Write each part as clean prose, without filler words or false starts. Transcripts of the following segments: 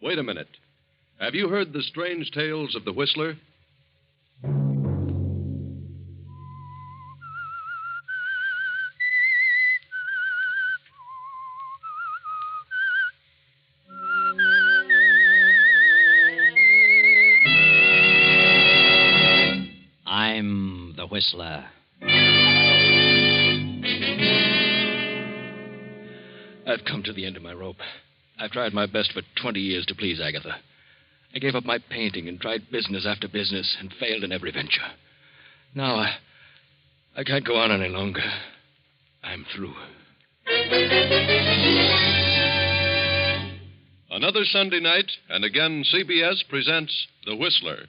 Wait a minute. Have you heard the strange tales of the Whistler? I'm the Whistler. I've come to the end of my rope. I've tried my best for 20 years to please Agatha. I gave up my painting and tried business after business and failed in every venture. Now I can't go on any longer. I'm through. Another Sunday night, and again CBS presents The Whistler.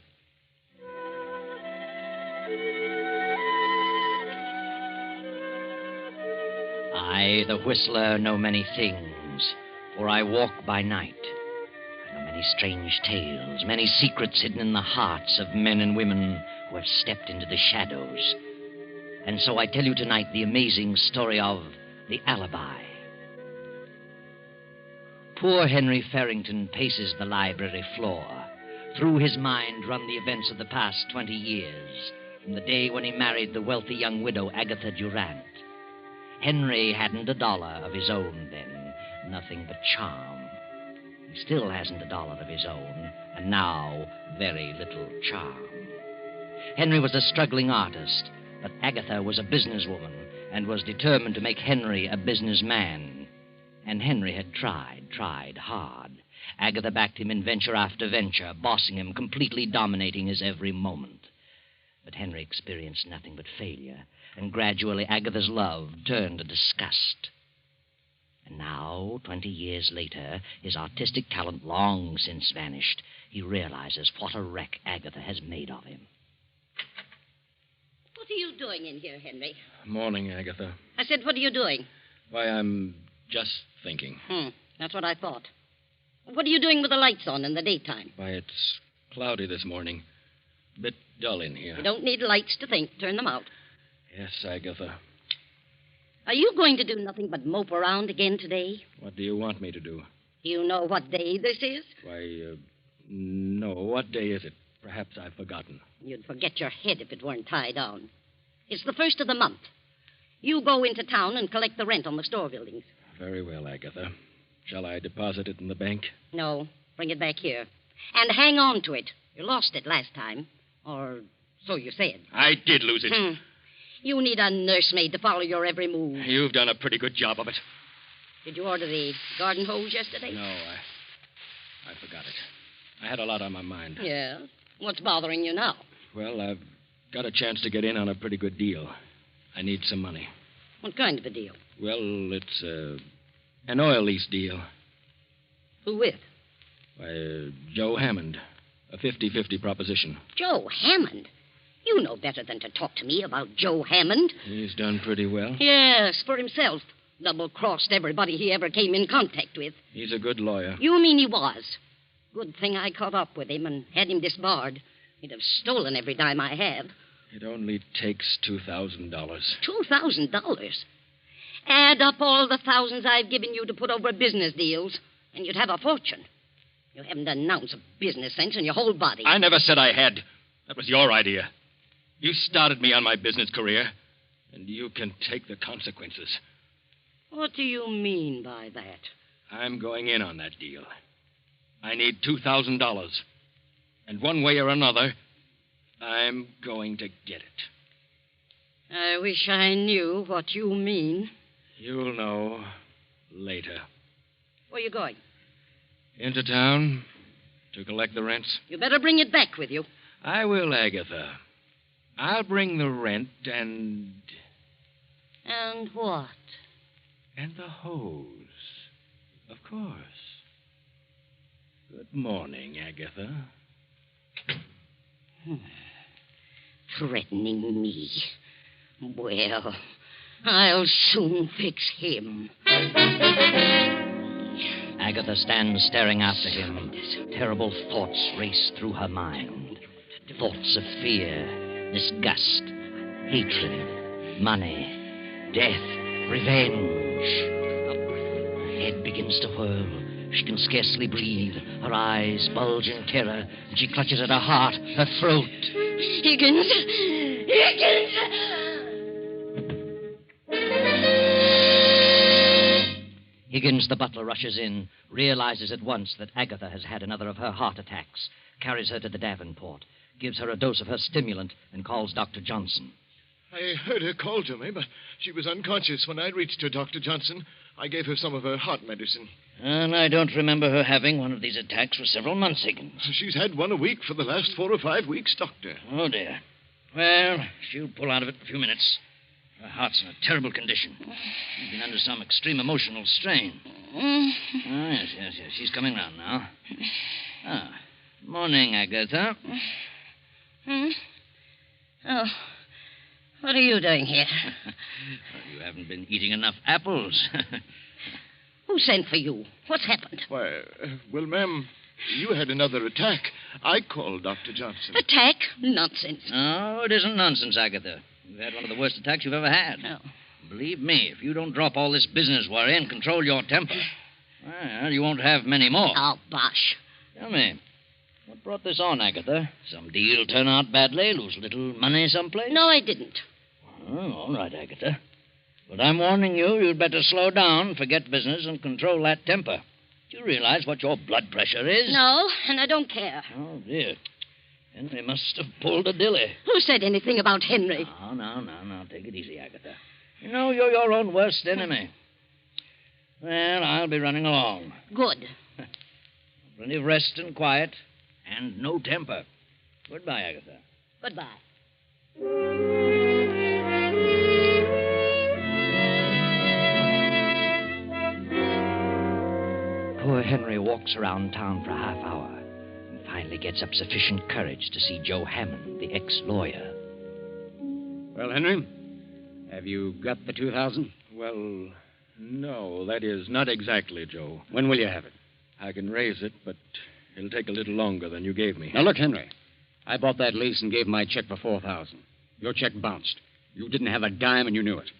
I, the Whistler, know many things, for I walk by night. I know many strange tales, many secrets hidden in the hearts of men and women who have stepped into the shadows. And so I tell you tonight the amazing story of the Alibi. Poor Henry Farrington paces the library floor. Through his mind run the events of the past 20 years, from the day when he married the wealthy young widow Agatha Durant. Henry hadn't $1 of his own then, nothing but charm. He still hasn't $1 of his own, and now very little charm. Henry was a struggling artist, but Agatha was a businesswoman and was determined to make Henry a businessman. And Henry had tried hard. Agatha backed him in venture after venture, bossing him, completely dominating his every moment. But Henry experienced nothing but failure, and gradually Agatha's love turned to disgust. And now, 20 years later, his artistic talent long since vanished, he realizes what a wreck Agatha has made of him. What are you doing in here, Henry? Morning, Agatha. I said, what are you doing? Why, I'm just thinking. That's what I thought. What are you doing with the lights on in the daytime? Why, it's cloudy this morning. A bit dull in here. You don't need lights to think. Turn them out. Yes, Agatha. Are you going to do nothing but mope around again today? What do you want me to do? Do you know what day this is? Why, no. What day is it? Perhaps I've forgotten. You'd forget your head if it weren't tied down. It's the 1st of the month. You go into town and collect the rent on the store buildings. Very well, Agatha. Shall I deposit it in the bank? No. Bring it back here. And hang on to it. You lost it last time. Or so you said. I did lose it. You need a nursemaid to follow your every move. You've done a pretty good job of it. Did you order the garden hose yesterday? No, I forgot it. I had a lot on my mind. Yeah? What's bothering you now? Well, I've got a chance to get in on a pretty good deal. I need some money. What kind of a deal? Well, it's an oil lease deal. Who with? Why, Joe Hammond. A 50-50 proposition. Joe Hammond? You know better than to talk to me about Joe Hammond. He's done pretty well. Yes, for himself. Double-crossed everybody he ever came in contact with. He's a good lawyer. You mean he was? Good thing I caught up with him and had him disbarred. He'd have stolen every dime I have. It only takes $2,000. $2,000? Add up all the thousands I've given you to put over business deals, and you'd have a fortune. You haven't an ounce of business sense in your whole body. I never said I had. That was your idea. You started me on my business career, and you can take the consequences. What do you mean by that? I'm going in on that deal. I need $2,000. And one way or another, I'm going to get it. I wish I knew what you mean. You'll know later. Where are you going? Into town to collect the rents. You better bring it back with you. I will, Agatha. I'll bring the rent and... And what? And the hose. Of course. Good morning, Agatha. Threatening me. Well, I'll soon fix him. Agatha stands staring after him. Terrible thoughts race through her mind. Thoughts of fear, disgust, hatred, money, death, revenge. Her head begins to whirl. She can scarcely breathe. Her eyes bulge in terror, and she clutches at her heart, her throat. Higgins! Higgins! Higgins, the butler, rushes in, realizes at once that Agatha has had another of her heart attacks, carries her to the Davenport, gives her a dose of her stimulant, and calls Dr. Johnson. I heard her call to me, but she was unconscious when I reached her, Dr. Johnson. I gave her some of her heart medicine. And I don't remember her having one of these attacks for several months, Higgins. She's had one a week for the last 4 or 5 weeks, Doctor. Oh, dear. Well, she'll pull out of it in a few minutes. Her heart's in a terrible condition. She's been under some extreme emotional strain. Oh, yes. She's coming round now. Morning, Agatha. Oh, what are you doing here? Well, you haven't been eating enough apples. Who sent for you? What's happened? Why, well, ma'am, you had another attack. I called Dr. Johnson. Attack? Nonsense. No, it isn't nonsense, Agatha. You've had one of the worst attacks you've ever had. No. Believe me, if you don't drop all this business worry and control your temper, well, you won't have many more. Oh, bosh. Tell me, what brought this on, Agatha? Some deal turn out badly? Lose little money someplace? No, I didn't. Oh, all right, Agatha. But I'm warning you, you'd better slow down, forget business, and control that temper. Do you realize what your blood pressure is? No, and I don't care. Oh, dear. Henry must have pulled a dilly. Who said anything about Henry? No. Take it easy, Agatha. You know you're your own worst enemy. Well, I'll be running along. Good. Plenty of rest and quiet, and no temper. Goodbye, Agatha. Goodbye. Poor Henry walks around town for a half hour and finally gets up sufficient courage to see Joe Hammond, the ex-lawyer. Well, Henry, have you got the 2,000? Well, no, that is not exactly, Joe. When will you have it? I can raise it, but it'll take a little longer than you gave me. Now, look, Henry, I bought that lease and gave my check for 4,000. Your check bounced. You didn't have a dime and you knew it.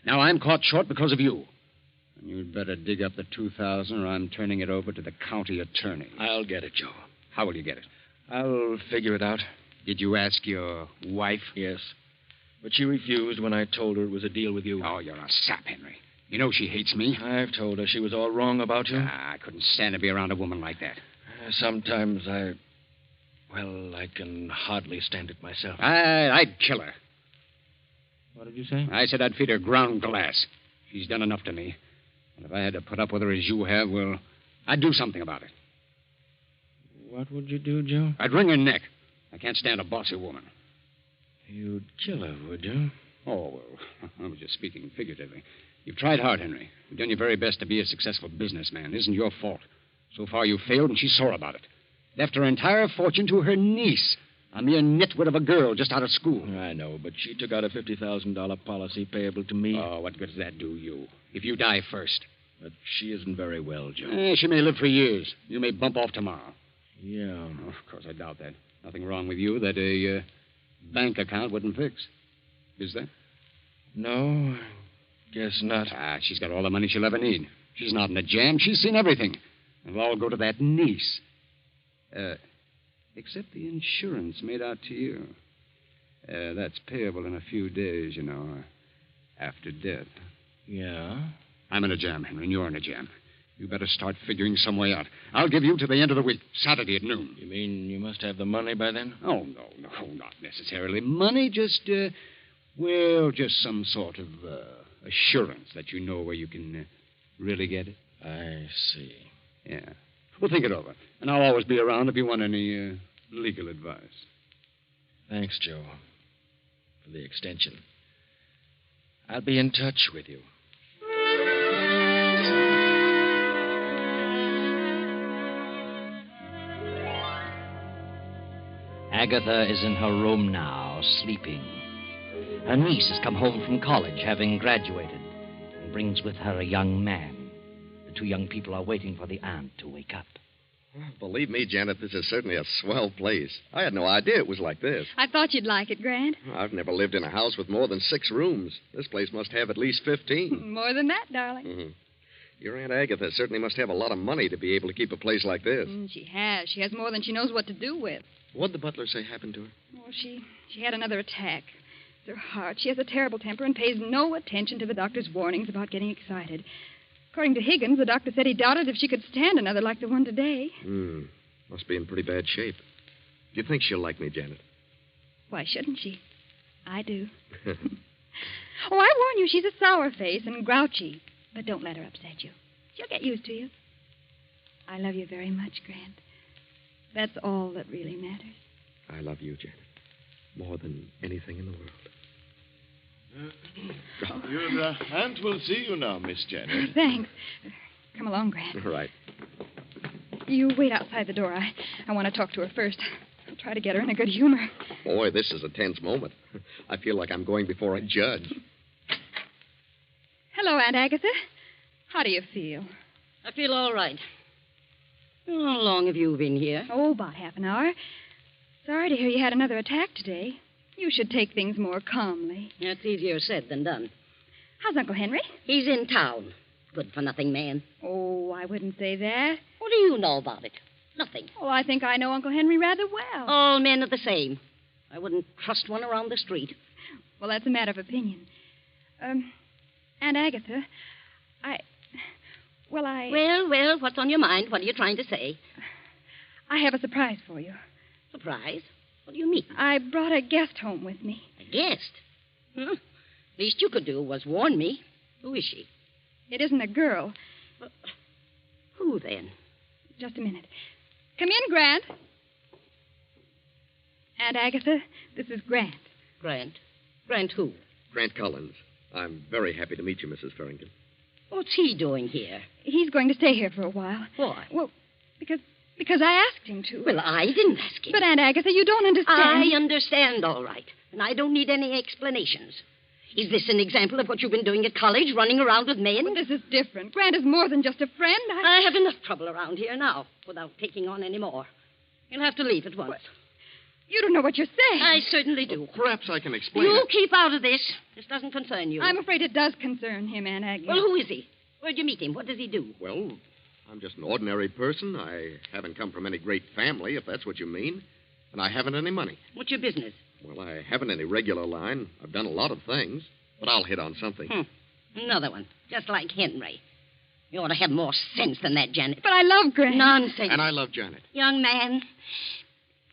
Now I'm caught short because of you. And you'd better dig up the 2,000 or I'm turning it over to the county attorney. I'll get it, Joe. How will you get it? I'll figure it out. Did you ask your wife? Yes. But she refused when I told her it was a deal with you. Oh, you're a sap, Henry. You know she hates me. I've told her she was all wrong about you. I couldn't stand to be around a woman like that. Sometimes I can hardly stand it myself. I'd kill her. What did you say? I said I'd feed her ground glass. She's done enough to me. And if I had to put up with her as you have, well, I'd do something about it. What would you do, Joe? I'd wring her neck. I can't stand a bossy woman. You'd kill her, would you? Oh, well, I was just speaking figuratively. You've tried hard, Henry. You've done your very best to be a successful businessman. It isn't your fault. So far, you failed, and she's sore about it. Left her entire fortune to her niece, a mere nitwit of a girl just out of school. I know, but she took out a $50,000 policy payable to me. Oh, what good does that do you? If you die first. But she isn't very well, Joe. She may live for years. You may bump off tomorrow. Yeah. Oh, of course, I doubt that. Nothing wrong with you that a bank account wouldn't fix. Is there? No, guess not. She's got all the money she'll ever need. She's not in a jam. She's seen everything. It'll all go to that niece. Except the insurance made out to you. That's payable in a few days, you know, after death. Yeah? I'm in a jam, Henry, and you're in a jam. You better start figuring some way out. I'll give you to the end of the week, Saturday at noon. You mean you must have the money by then? Oh, no, not necessarily money. Just some sort of assurance that you know where you can really get it. I see. Yeah. Well, think it over. And I'll always be around if you want any legal advice. Thanks, Joe, for the extension. I'll be in touch with you. Agatha is in her room now, sleeping. Her niece has come home from college, having graduated, and brings with her a young man. The two young people are waiting for the aunt to wake up. Believe me, Janet, this is certainly a swell place. I had no idea it was like this. I thought you'd like it, Grant. I've never lived in a house with more than 6 rooms. This place must have at least 15. More than that, darling. Mm-hmm. Your Aunt Agatha certainly must have a lot of money to be able to keep a place like this. She has. She has more than she knows what to do with. What'd the butler say happened to her? Oh, she had another attack. It's her heart. She has a terrible temper and pays no attention to the doctor's warnings about getting excited. According to Higgins, the doctor said he doubted if she could stand another like the one today. Must be in pretty bad shape. Do you think she'll like me, Janet? Why shouldn't she? I do. Oh, I warn you, she's a sour face and grouchy. But don't let her upset you. She'll get used to you. I love you very much, Grant. That's all that really matters. I love you, Janet. More than anything in the world. Your aunt will see you now, Miss Janet. Thanks. Come along, Grant. All right. You wait outside the door. I want to talk to her first. I'll try to get her in a good humor. Boy, this is a tense moment. I feel like I'm going before a judge. Hello, Aunt Agatha. How do you feel? I feel all right. How long have you been here? Oh, about half an hour. Sorry to hear you had another attack today. You should take things more calmly. That's easier said than done. How's Uncle Henry? He's in town. Good-for-nothing man. Oh, I wouldn't say that. What do you know about it? Nothing. Oh, I think I know Uncle Henry rather well. All men are the same. I wouldn't trust one around the street. Well, that's a matter of opinion. Aunt Agatha, Well, what's on your mind? What are you trying to say? I have a surprise for you. Surprise? What do you mean? I brought a guest home with me. A guest? Least you could do was warn me. Who is she? It isn't a girl. Who, then? Just a minute. Come in, Grant. Aunt Agatha, this is Grant. Grant? Grant who? Grant Collins. I'm very happy to meet you, Mrs. Farrington. What's he doing here? He's going to stay here for a while. Why? Well, because I asked him to. Well, I didn't ask him. But, Aunt Agatha, you don't understand. I understand, all right. And I don't need any explanations. Is this an example of what you've been doing at college, running around with men? Well, this is different. Grant is more than just a friend. I have enough trouble around here now without taking on any more. You'll have to leave at once. What? You don't know what you're saying. I certainly do. Perhaps I can explain You it. keep out of this. This doesn't concern you. I'm afraid it does concern him, Aunt Agatha. Well, who is he? Where'd you meet him? What does he do? Well, I'm just an ordinary person. I haven't come from any great family, if that's what you mean. And I haven't any money. What's your business? Well, I haven't any regular line. I've done a lot of things. But I'll hit on something. Another one. Just like Henry. You ought to have more sense than that, Janet. But I love Grant. Nonsense. And I love Janet. Young man,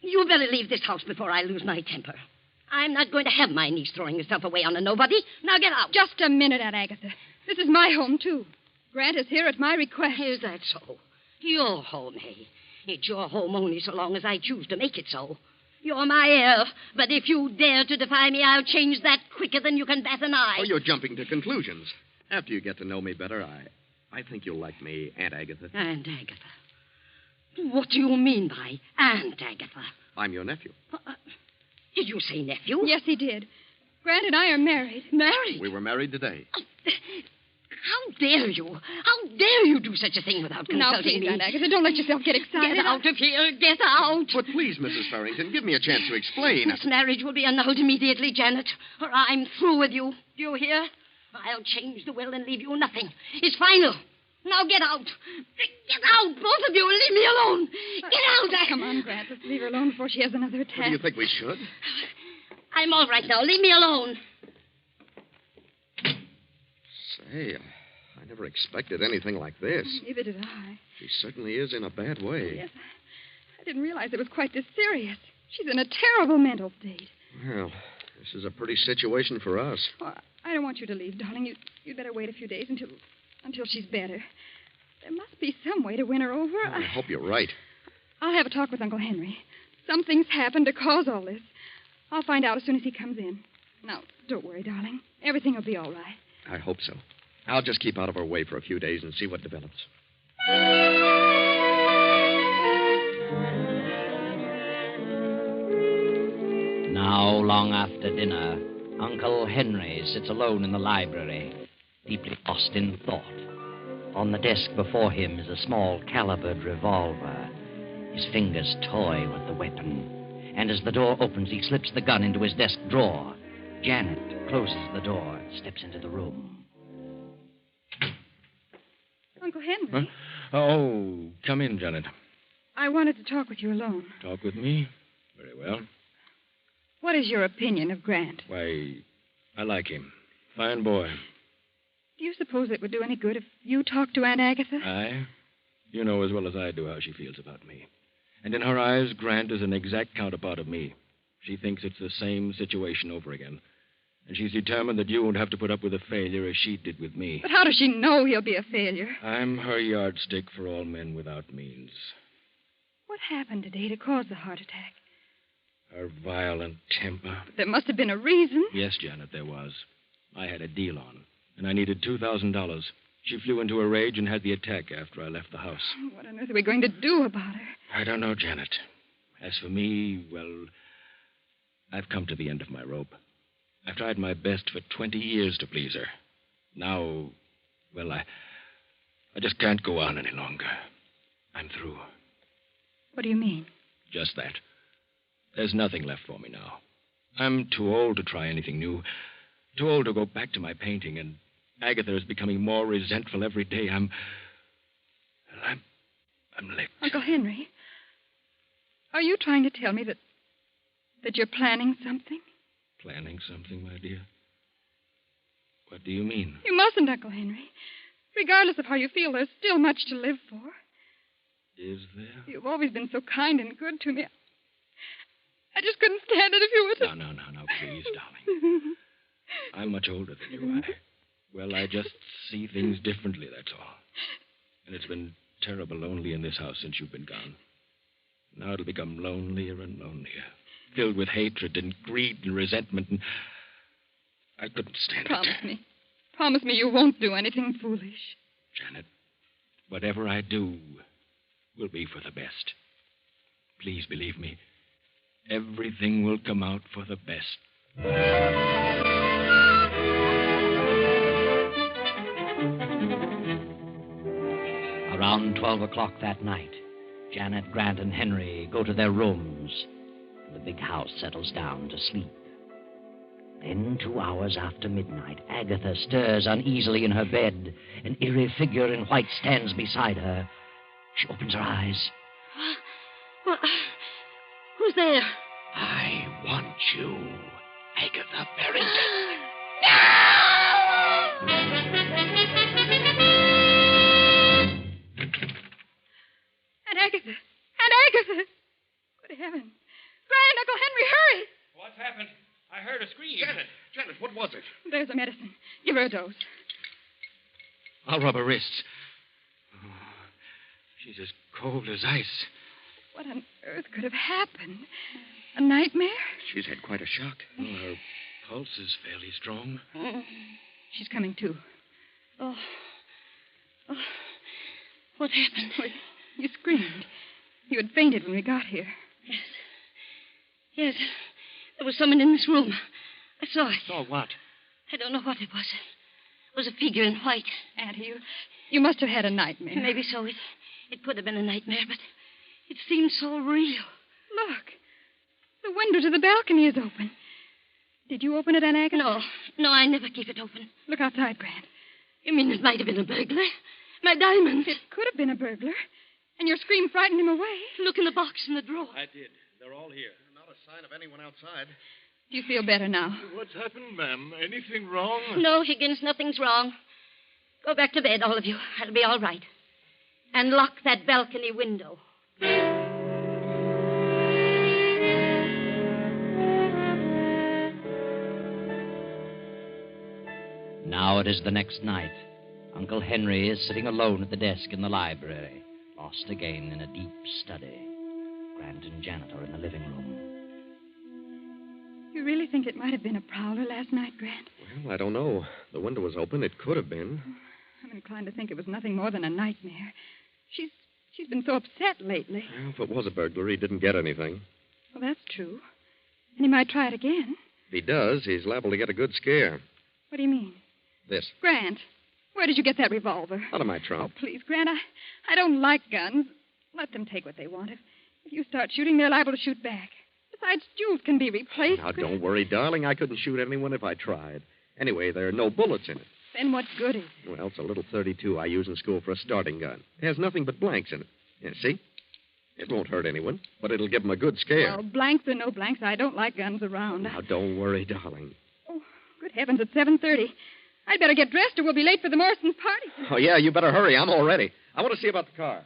you better leave this house before I lose my temper. I'm not going to have my niece throwing herself away on a nobody. Now get out. Just a minute, Aunt Agatha. This is my home, too. Grant is here at my request. Is that so? Your home, eh? It's your home only so long as I choose to make it so. You're my heir, but if you dare to defy me, I'll change that quicker than you can bat an eye. Oh, you're jumping to conclusions. After you get to know me better, I think you'll like me, Aunt Agatha. Aunt Agatha? What do you mean by Aunt Agatha? I'm your nephew. Did you say nephew? Yes, he did. Grant and I are married. Married? We were married today. How dare you? How dare you do such a thing without consulting Now, please, me? Aunt Agatha, don't let yourself get excited. Get out of here. Get out. But please, Mrs. Farrington, give me a chance to explain. This marriage will be annulled immediately, Janet, or I'm through with you. Do you hear? I'll change the will and leave you nothing. It's final. Now get out. Get out, both of you, and leave me alone. Get out. Come on, Grant. Let's leave her alone before she has another attack. What do you think we should? I'm all right now. Leave me alone. Say, I never expected anything like this. Neither did I. She certainly is in a bad way. Yes. I didn't realize it was quite this serious. She's in a terrible mental state. Well, this is a pretty situation for us. Oh, I don't want you to leave, darling. You'd better wait a few days until she's better. There must be some way to win her over. I hope you're right. I'll have a talk with Uncle Henry. Something's happened to cause all this. I'll find out as soon as he comes in. Now, don't worry, darling. Everything will be all right. I hope so. I'll just keep out of her way for a few days and see what develops. Now, long after dinner, Uncle Henry sits alone in the library, deeply lost in thought. On the desk before him is a small calibered revolver. His fingers toy with the weapon. And as the door opens, he slips the gun into his desk drawer. Janet closes the door and steps into the room. Uncle Henry. Huh? Oh, come in, Janet. I wanted to talk with you alone. Talk with me? Very well. What is your opinion of Grant? Why, I like him. Fine boy. Do you suppose it would do any good if you talked to Aunt Agatha? I? You know as well as I do how she feels about me. And in her eyes, Grant is an exact counterpart of me. She thinks it's the same situation over again. And she's determined that you won't have to put up with a failure as she did with me. But how does she know he'll be a failure? I'm her yardstick for all men without means. What happened today to cause the heart attack? Her violent temper. But there must have been a reason. Yes, Janet, there was. I had a deal on, and I needed $2,000. She flew into a rage and had the attack after I left the house. What on earth are we going to do about her? I don't know, Janet. As for me, well, I've come to the end of my rope. I've tried my best for 20 years to please her. Now, well, I just can't go on any longer. I'm through. What do you mean? Just that. There's nothing left for me now. I'm too old to try anything new. Too old to go back to my painting, and Agatha is becoming more resentful every day. I'm licked. Uncle Henry, are you trying to tell me that you're planning something? Planning something, my dear? What do you mean? You mustn't, Uncle Henry. Regardless of how you feel, there's still much to live for. Is there? You've always been so kind and good to me. I just couldn't stand it if you were to... No, please, darling. I'm much older than you. I just see things differently, that's all. And it's been terrible lonely in this house since you've been gone. Now it'll become lonelier and lonelier, filled with hatred and greed and resentment, and I couldn't stand it. Promise me you won't do anything foolish. Janet, whatever I do will be for the best. Please believe me. Everything will come out for the best. Around 12 o'clock that night, Janet, Grant, and Henry go to their rooms, and the big house settles down to sleep. Then, 2 hours after midnight, Agatha stirs uneasily in her bed. An eerie figure in white stands beside her. She opens her eyes. What? Who's there? I want you, Agatha Barrington. Aunt Agatha! Good heavens. Grant, Uncle Henry, hurry! What's happened? I heard a scream. Janet, what was it? There's the medicine. Give her a dose. I'll rub her wrists. Oh, she's as cold as ice. What on earth could have happened? A nightmare? She's had quite a shock. Well, her pulse is fairly strong. She's coming to. Oh. What happened? Well, you screamed. You had fainted when we got here. Yes. There was someone in this room. I saw it. Saw what? I don't know what it was. It was a figure in white. Auntie, you must have had a nightmare. Maybe so. It could have been a nightmare, but it seemed so real. Look. The window to the balcony is open. Did you open it, Aunt Agatha? No, I never keep it open. Look outside, Grant. You mean it might have been a burglar? My diamonds. It could have been a burglar. And your scream frightened him away. Look in the box in the drawer. I did. They're all here. Not a sign of anyone outside. Do you feel better now? What's happened, ma'am? Anything wrong? No, Higgins, nothing's wrong. Go back to bed, all of you. I'll be all right. And lock that balcony window. Now it is the next night. Uncle Henry is sitting alone at the desk in the library, lost again in a deep study. Grant and Janet are in the living room. You really think it might have been a prowler last night, Grant? Well, I don't know. The window was open. It could have been. I'm inclined to think it was nothing more than a nightmare. She's been so upset lately. Well, if it was a burglar, he didn't get anything. Well, that's true. And he might try it again. If he does, he's liable to get a good scare. What do you mean? This. Grant, where did you get that revolver? Out of my Oh, trunk. please, Grant, I don't like guns. Let them take what they want. If you start shooting, they're liable to shoot back. Besides, jewels can be replaced. Now, don't worry, darling. I couldn't shoot anyone if I tried. Anyway, there are no bullets in it. Then what good is it? Well, it's a little .32 I use in school for a starting gun. It has nothing but blanks in it. Yeah, see? It won't hurt anyone, but it'll give them a good scare. Well, blanks or no blanks, I don't like guns around. Now, don't worry, darling. Oh, good heavens, it's 7:30. I'd better get dressed or we'll be late for the Morrison's party. Oh, yeah, you better hurry. I'm all ready. I want to see about the car.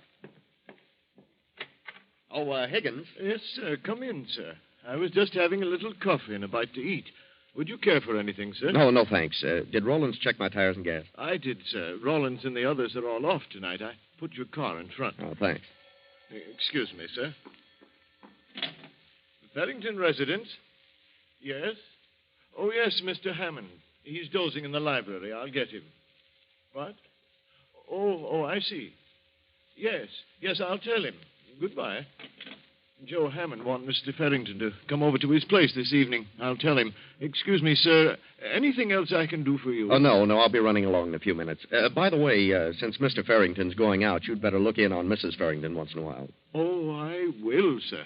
Oh, Higgins. Yes, sir. Come in, sir. I was just having a little coffee and a bite to eat. Would you care for anything, sir? No, thanks. Did Rollins check my tires and gas? I did, sir. Rollins and the others are all off tonight. I put your car in front. Oh, thanks. Excuse me, sir. The Farrington residence? Yes? Oh, yes, Mr. Hammond. He's dozing in the library. I'll get him. What? Oh, I see. Yes, I'll tell him. Goodbye. Joe Hammond wants Mr. Farrington to come over to his place this evening. I'll tell him. Excuse me, sir. Anything else I can do for you? Oh, no. I'll be running along in a few minutes. By the way, since Mr. Farrington's going out, you'd better look in on Mrs. Farrington once in a while. Oh, I will, sir.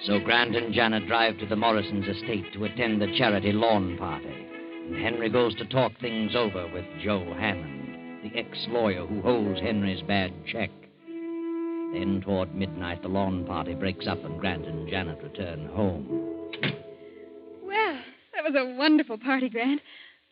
So Grant and Janet drive to the Morrisons' estate to attend the charity lawn party. And Henry goes to talk things over with Joe Hammond, the ex-lawyer who holds Henry's bad check. Then, toward midnight, the lawn party breaks up and Grant and Janet return home. Well, that was a wonderful party, Grant.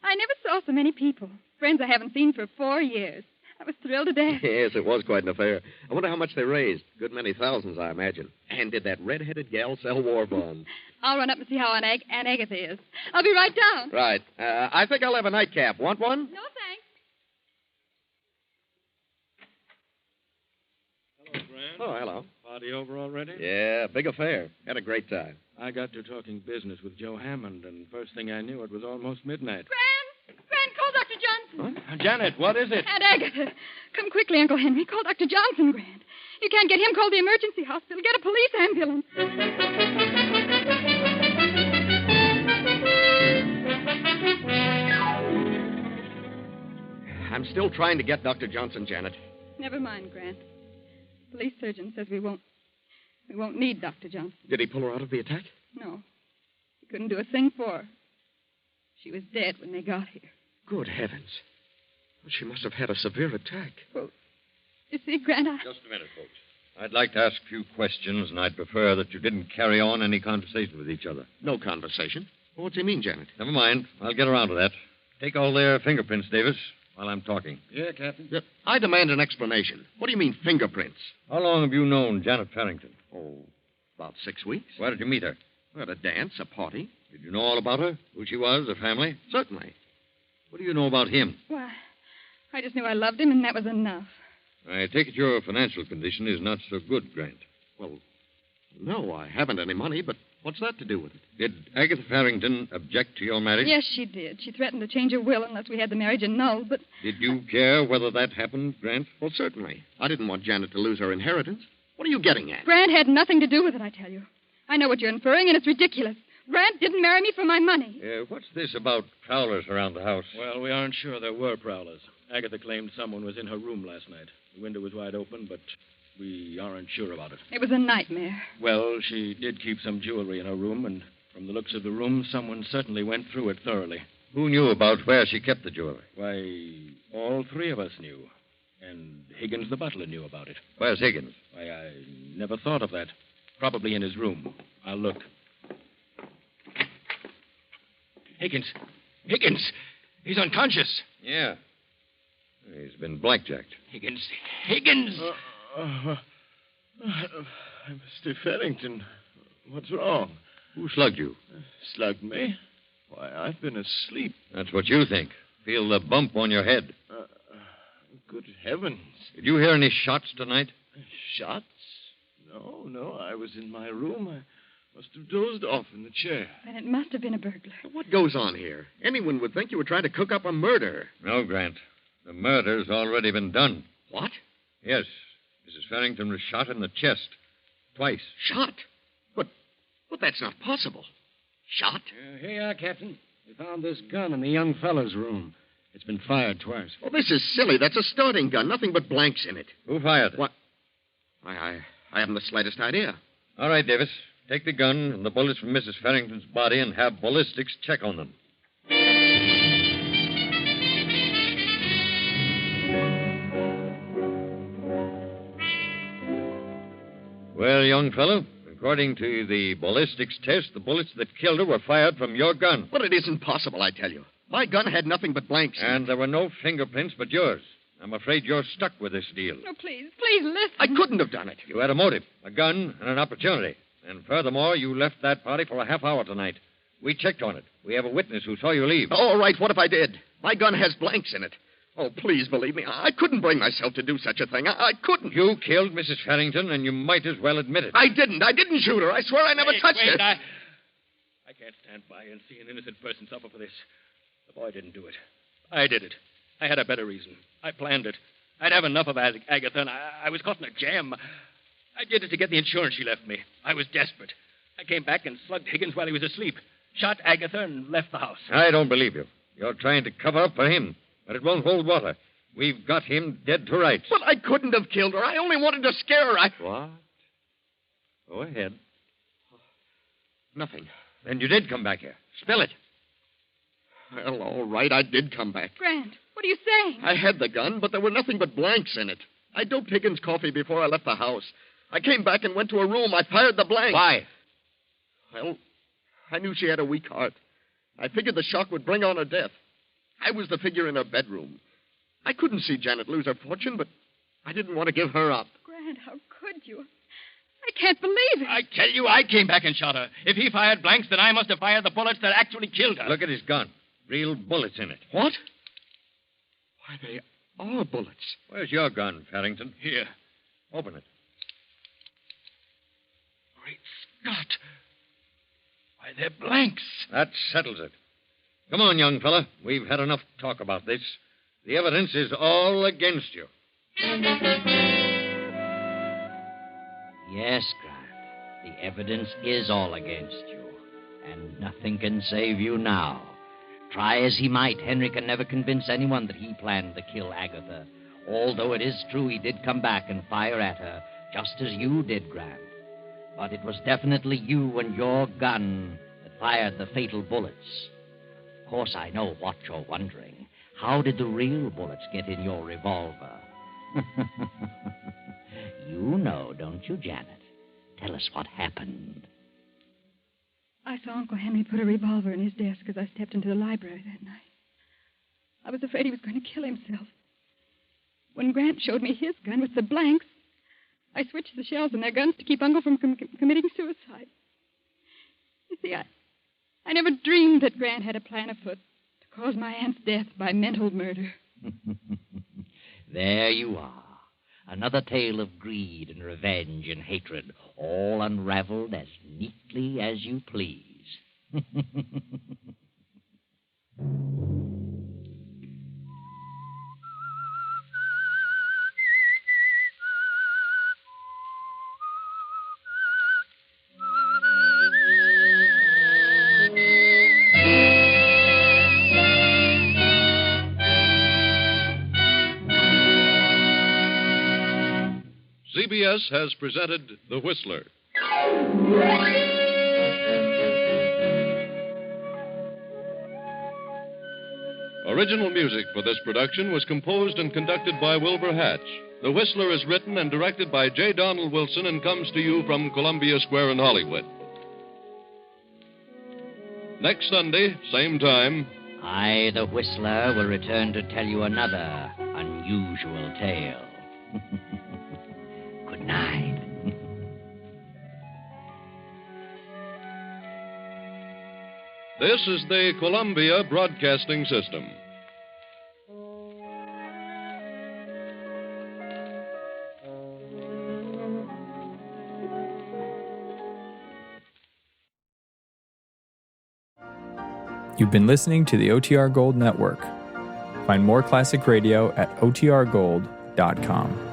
I never saw so many people. Friends I haven't seen for 4 years. I was thrilled to death. Yes, it was quite an affair. I wonder how much they raised. Good many thousands, I imagine. And did that red-headed gal sell war bonds? I'll run up and see how Aunt Agatha is. I'll be right down. Right. I think I'll have a nightcap. Want one? No, thanks. Hello, Grant. Oh, hello. Party over already? Yeah, big affair. Had a great time. I got to talking business with Joe Hammond, and first thing I knew, it was almost midnight. Grant, call Dr. Johnson. What? Janet, what is it? Aunt Agatha. Come quickly, Uncle Henry. Call Dr. Johnson, Grant. You can't get him. Call the emergency hospital. Get a police ambulance. I'm still trying to get Dr. Johnson, Janet. Never mind, Grant. Police surgeon says we won't need Dr. Johnson. Did he pull her out of the attack? No. He couldn't do a thing for her. She was dead when they got here. Good heavens. Well, she must have had a severe attack. Well, you see, Grant, Just a minute, folks. I'd like to ask a few questions, and I'd prefer that you didn't carry on any conversation with each other. No conversation. Well, what's he mean, Janet? Never mind. I'll get around to that. Take all their fingerprints, Davis, while I'm talking. Yeah, Captain. Yep. I demand an explanation. What do you mean, fingerprints? How long have you known Janet Farrington? Oh, about 6 weeks. Where did you meet her? At a dance, a party. Did you know all about her? Who she was, her family? Certainly. What do you know about him? well, I just knew I loved him, and that was enough. I take it your financial condition is not so good, Grant. Well, no, I haven't any money, but what's that to do with it? Did Agatha Farrington object to your marriage? Yes, she did. She threatened to change her will unless we had the marriage annulled, but Did you care whether that happened, Grant? Well, certainly. I didn't want Janet to lose her inheritance. What are you getting at? Grant had nothing to do with it, I tell you. I know what you're inferring, and it's ridiculous. Grant didn't marry me for my money. What's this about prowlers around the house? Well, we aren't sure there were prowlers. Agatha claimed someone was in her room last night. The window was wide open, but we aren't sure about it. It was a nightmare. Well, she did keep some jewelry in her room, and from the looks of the room, someone certainly went through it thoroughly. Who knew about where she kept the jewelry? Why, all three of us knew. And Higgins, the butler, knew about it. Where's Higgins? Why, I never thought of that. Probably in his room. I'll look. Higgins! He's unconscious! Yeah. He's been blackjacked. Higgins! Mr. Farrington, what's wrong? Who slugged you? Slugged me? Why, I've been asleep. That's what you think. Feel the bump on your head. Good heavens. Did you hear any shots tonight? Shots? No, I was in my room. I must have dozed off in the chair. Then it must have been a burglar. What goes on here? Anyone would think you were trying to cook up a murder. No, Grant. The murder's already been done. What? Yes. Mrs. Farrington was shot in the chest. Twice. Shot? But that's not possible. Shot? Here you are, Captain. We found this gun in the young fellow's room. It's been fired twice. Well, this is silly. That's a starting gun. Nothing but blanks in it. Who fired it? What? I haven't the slightest idea. All right, Davis. Take the gun and the bullets from Mrs. Farrington's body and have ballistics check on them. Well, young fellow, according to the ballistics test, the bullets that killed her were fired from your gun. But it isn't possible, I tell you. My gun had nothing but blanks. And there were no fingerprints but yours. I'm afraid you're stuck with this deal. No, please listen. I couldn't have done it. You had a motive, a gun, and an opportunity. And furthermore, you left that party for a half hour tonight. We checked on it. We have a witness who saw you leave. All right, what if I did? My gun has blanks in it. Oh, please believe me. I couldn't bring myself to do such a thing. I couldn't. You killed Mrs. Farrington, and you might as well admit it. I didn't. I didn't shoot her. I swear I never touched her. I can't stand by and see an innocent person suffer for this. The boy didn't do it. I did it. I had a better reason. I planned it. I'd have enough of Agatha, and I was caught in a jam. I did it to get the insurance she left me. I was desperate. I came back and slugged Higgins while he was asleep, shot Agatha, and left the house. I don't believe you. You're trying to cover up for him, but it won't hold water. We've got him dead to rights. But I couldn't have killed her. I only wanted to scare her. What? Go ahead. Nothing. Then you did come back here. Spill it. Well, all right, I did come back. Grant, what are you saying? I had the gun, but there were nothing but blanks in it. I doped Higgins' coffee before I left the house. I came back and went to her room. I fired the blanks. Why? Well, I knew she had a weak heart. I figured the shock would bring on her death. I was the figure in her bedroom. I couldn't see Janet lose her fortune, but I didn't want to give her up. Grant, how could you? I can't believe it. I tell you, I came back and shot her. If he fired blanks, then I must have fired the bullets that actually killed her. Look at his gun. Real bullets in it. What? Why, they are bullets. Where's your gun, Farrington? Here. Open it. Great Scott. Why, they're blanks. That settles it. Come on, young fella. We've had enough talk about this. The evidence is all against you. Yes, Grant. The evidence is all against you. And nothing can save you now. Try as he might, Henry can never convince anyone that he planned to kill Agatha. Although it is true he did come back and fire at her, just as you did, Grant. But it was definitely you and your gun that fired the fatal bullets. Of course, I know what you're wondering. How did the real bullets get in your revolver? You know, don't you, Janet? Tell us what happened. I saw Uncle Henry put a revolver in his desk as I stepped into the library that night. I was afraid he was going to kill himself. When Grant showed me his gun with the blanks, I switched the shells in their guns to keep Uncle from committing suicide. You see, I never dreamed that Grant had a plan afoot to cause my aunt's death by mental murder. There you are. Another tale of greed and revenge and hatred, all unraveled as neatly as you please. CBS has presented The Whistler. Original music for this production was composed and conducted by Wilbur Hatch. The Whistler is written and directed by J. Donald Wilson and comes to you from Columbia Square in Hollywood. Next Sunday, same time, I, the Whistler, will return to tell you another unusual tale. Good night. This is the Columbia Broadcasting System. You've been listening to the OTR Gold Network. Find more classic radio at otrgold.com.